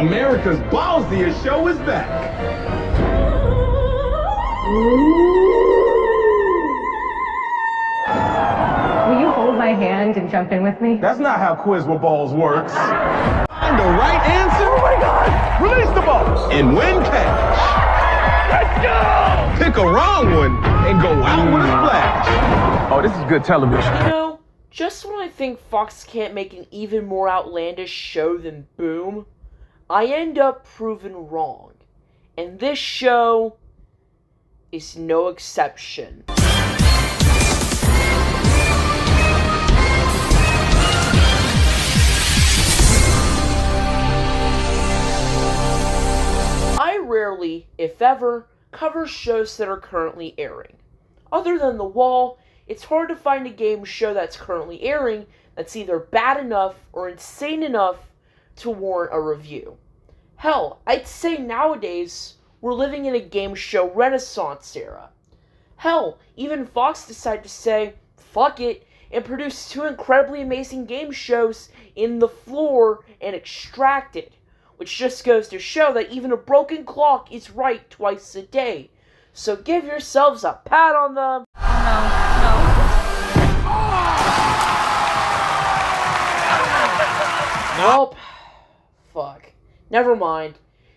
America's ballsiest show is back. Will you hold my hand and jump in with me? That's not how Quiz with Balls works. Find the right answer. Oh my God! Release the ball and win cash. Let's go! Pick a wrong one and go out with a splash. Oh, this is good television. You know, just when I think Fox can't make an even more outlandish show than Boom, I end up proven wrong. And this show is no exception. I rarely, if ever, cover shows that are currently airing. Other than The Wall, it's hard to find a game show that's currently airing that's either bad enough or insane enough to warrant a review. Hell, I'd say nowadays we're living in a game show renaissance era. Hell, even Fox decided to say, fuck it, and produce 2 incredibly amazing game shows in The Floor and Extracted, which just goes to show that even a broken clock is right twice a day. So give yourselves a pat on the... Nope. Fuck. Never mind.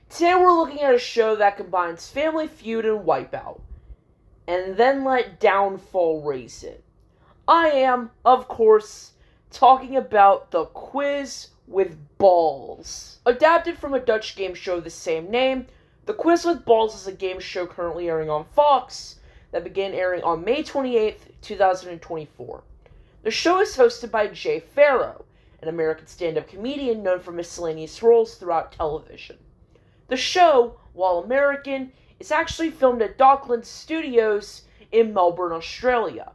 Today we're looking at a show that combines Family Feud and Wipeout, and then let Downfall raise it. I am, of course, talking about The Quiz with Balls. Adapted from a Dutch game show of the same name, The Quiz with Balls is a game show currently airing on Fox that began airing on May 28th, 2024. The show is hosted by Jay Farrow, an American stand-up comedian known for miscellaneous roles throughout television. The show, while American, is actually filmed at Dockland Studios in Melbourne, Australia.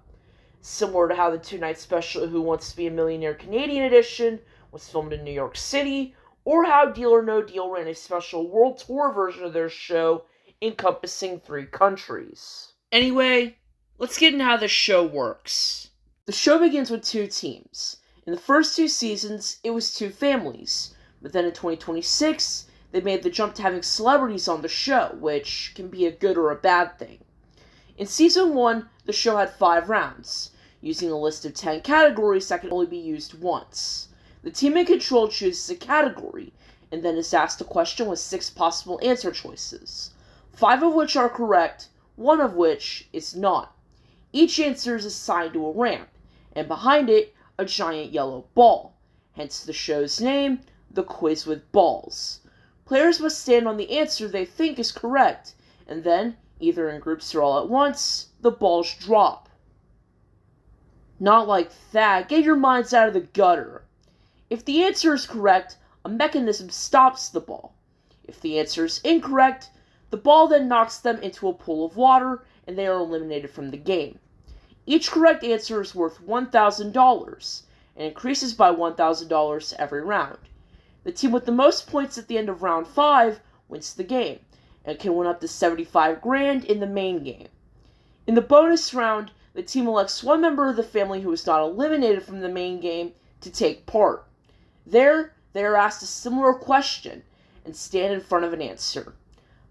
Similar to how the 2-night special Who Wants to Be a Millionaire Canadian edition was filmed in New York City, or how Deal or No Deal ran a special world tour version of their show encompassing 3 countries. Anyway, let's get into how the show works. The show begins with 2 teams. In the first 2 seasons, it was 2 families, but then in 2026, they made the jump to having celebrities on the show, which can be a good or a bad thing. In Season 1, the show had 5 rounds, using a list of 10 categories that can only be used once. The team in control chooses a category, and then is asked a question with 6 possible answer choices, 5 of which are correct, 1 of which is not. Each answer is assigned to a ramp, and behind it, a giant yellow ball, hence the show's name, The Quiz with Balls. Players must stand on the answer they think is correct, and then, either in groups or all at once, the balls drop. Not like that, get your minds out of the gutter. If the answer is correct, a mechanism stops the ball. If the answer is incorrect, the ball then knocks them into a pool of water, and they are eliminated from the game. Each correct answer is worth $1,000, and increases by $1,000 every round. The team with the most points at the end of round 5 wins the game, and can win up to $75,000 in the main game. In the bonus round, the team elects one member of the family who is not eliminated from the main game to take part. There, they are asked a similar question, and stand in front of an answer.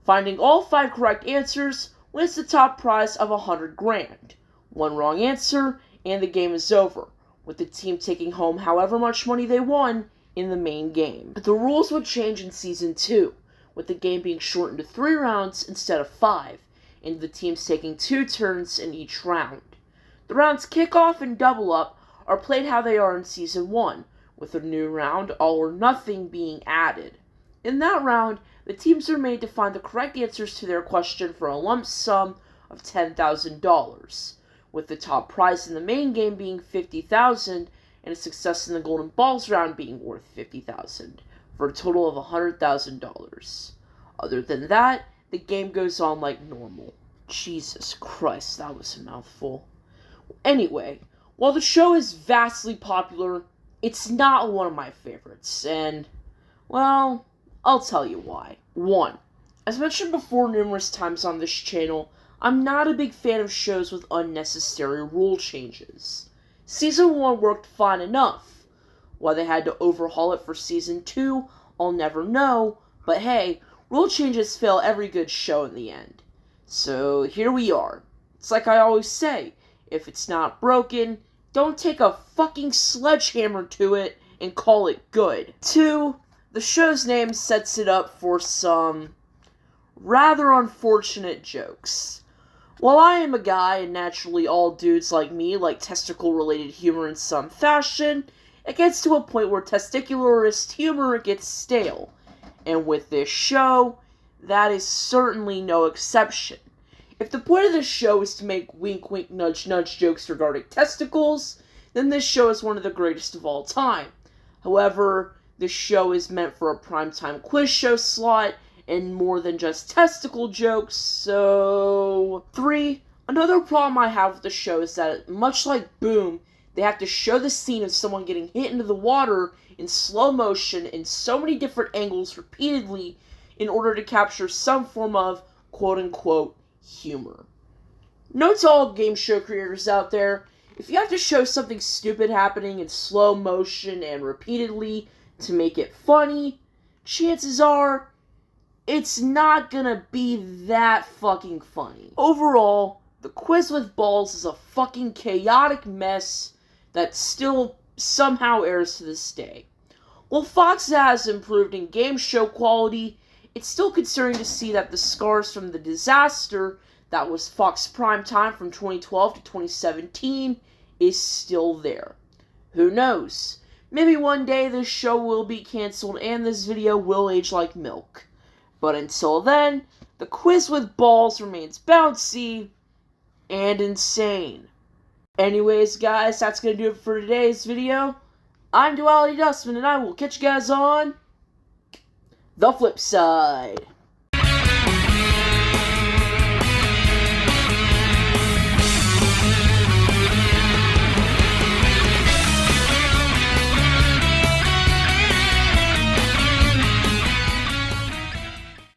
Finding all 5 correct answers wins the top prize of $100,000. One wrong answer, and the game is over, with the team taking home however much money they won in the main game. The rules would change in Season 2, with the game being shortened to 3 rounds instead of 5, and the teams taking 2 turns in each round. The rounds Kickoff and Double Up are played how they are in Season 1, with a new round, All or Nothing, being added. In that round, the teams are made to find the correct answers to their question for a lump sum of $10,000, with the top prize in the main game being $50,000, and a success in the Golden Balls round being worth $50,000, for a total of $100,000. Other than that, the game goes on like normal. Jesus Christ, that was a mouthful. Anyway, while the show is vastly popular, it's not one of my favorites, and, well, I'll tell you why. 1. As mentioned before numerous times on this channel, I'm not a big fan of shows with unnecessary rule changes. Season 1 worked fine enough. Why they had to overhaul it for Season 2, I'll never know, But hey, rule changes fail every good show in the end. So here we are. It's like I always say, if it's not broken, don't take a fucking sledgehammer to it and call it good. 2. The show's name sets it up for some rather unfortunate jokes. While I am a guy, and naturally all dudes like me like testicle-related humor in some fashion, it gets to a point where testicularist humor gets stale. And with this show, that is certainly no exception. If the point of this show is to make wink wink nudge nudge jokes regarding testicles, then this show is one of the greatest of all time. However, this show is meant for a primetime quiz show slot, and more than just testicle jokes, so... 3. Another problem I have with the show is that, much like Boom, they have to show the scene of someone getting hit into the water in slow motion in so many different angles repeatedly in order to capture some form of quote-unquote humor. Note to all game show creators out there, if you have to show something stupid happening in slow motion and repeatedly to make it funny, chances are it's not gonna be that fucking funny. Overall, the Quiz with Balls is a fucking chaotic mess that still somehow airs to this day. While Fox has improved in game show quality, it's still concerning to see that the scars from the disaster that was Fox Primetime from 2012 to 2017 is still there. Who knows? Maybe one day this show will be cancelled and this video will age like milk. But until then, the Quiz with Balls remains bouncy and insane. Anyways, guys, that's going to do it for today's video. I'm Duality Dustman, and I will catch you guys on the flip side.